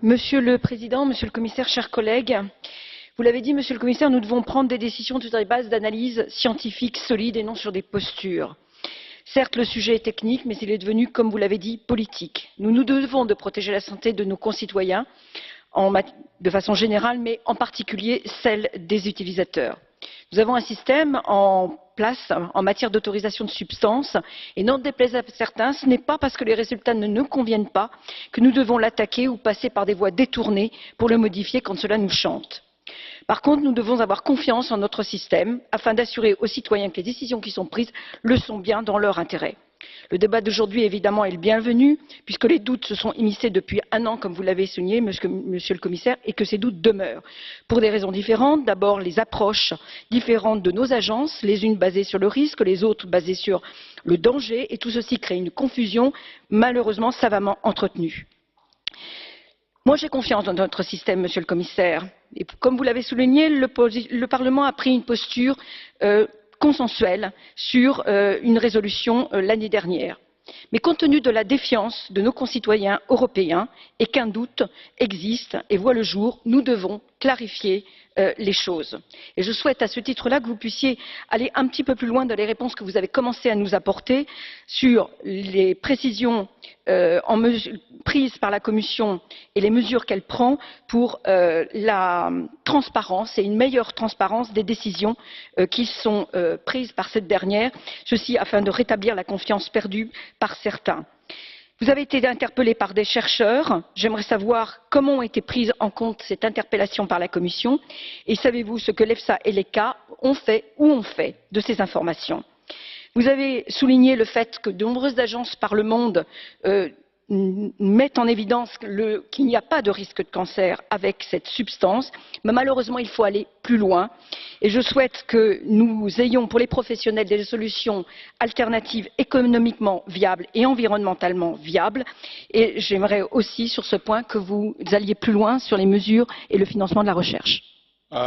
Monsieur le Président, Monsieur le Commissaire, chers collègues, vous l'avez dit, Monsieur le Commissaire, nous devons prendre des décisions sur des bases d'analyse scientifiques solides et non sur des postures. Certes, le sujet est technique, mais il est devenu, comme vous l'avez dit, politique. Nous nous devons de protéger la santé de nos concitoyens de façon générale, mais en particulier celle des utilisateurs. Nous avons un système en place en matière d'autorisation de substances et n'en déplaise à certains, ce n'est pas parce que les résultats ne nous conviennent pas que nous devons l'attaquer ou passer par des voies détournées pour le modifier quand cela nous chante. Par contre, nous devons avoir confiance en notre système afin d'assurer aux citoyens que les décisions qui sont prises le sont bien dans leur intérêt. Le débat d'aujourd'hui, évidemment, est le bienvenu, puisque les doutes se sont immiscés depuis un an, comme vous l'avez souligné, Monsieur le Commissaire, et que ces doutes demeurent. Pour des raisons différentes. D'abord, les approches différentes de nos agences, les unes basées sur le risque, les autres basées sur le danger, et tout ceci crée une confusion, malheureusement savamment entretenue. Moi, j'ai confiance dans notre système, Monsieur le Commissaire. Et comme vous l'avez souligné, le Parlement a pris une posture consensuelle sur une résolution l'année dernière. Mais compte tenu de la défiance de nos concitoyens européens et qu'un doute existe et voit le jour, nous devons clarifier les choses. Et je souhaite à ce titre-là que vous puissiez aller un petit peu plus loin dans les réponses que vous avez commencé à nous apporter sur les précisions prises par la Commission et les mesures qu'elle prend pour la transparence et une meilleure transparence des décisions qui sont prises par cette dernière, ceci afin de rétablir la confiance perdue par certains. Vous avez été interpellé par des chercheurs. J'aimerais savoir comment ont été prises en compte cette interpellation par la Commission et savez-vous ce que l'EFSA et l'ECHA ont fait ou ont fait de ces informations? Vous avez souligné le fait que de nombreuses agences par le monde mettent en évidence qu'il n'y a pas de risque de cancer avec cette substance, mais malheureusement il faut aller plus loin et je souhaite que nous ayons pour les professionnels des solutions alternatives économiquement viables et environnementalement viables et j'aimerais aussi sur ce point que vous alliez plus loin sur les mesures et le financement de la recherche.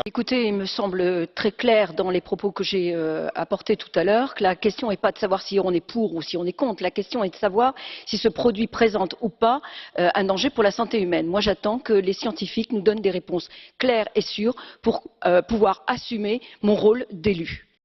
Écoutez, il me semble très clair dans les propos que j'ai apportés tout à l'heure que la question n'est pas de savoir si on est pour ou si on est contre. La question est de savoir si ce produit présente ou pas un danger pour la santé humaine. Moi, j'attends que les scientifiques nous donnent des réponses claires et sûres pour pouvoir assumer mon rôle d'élu.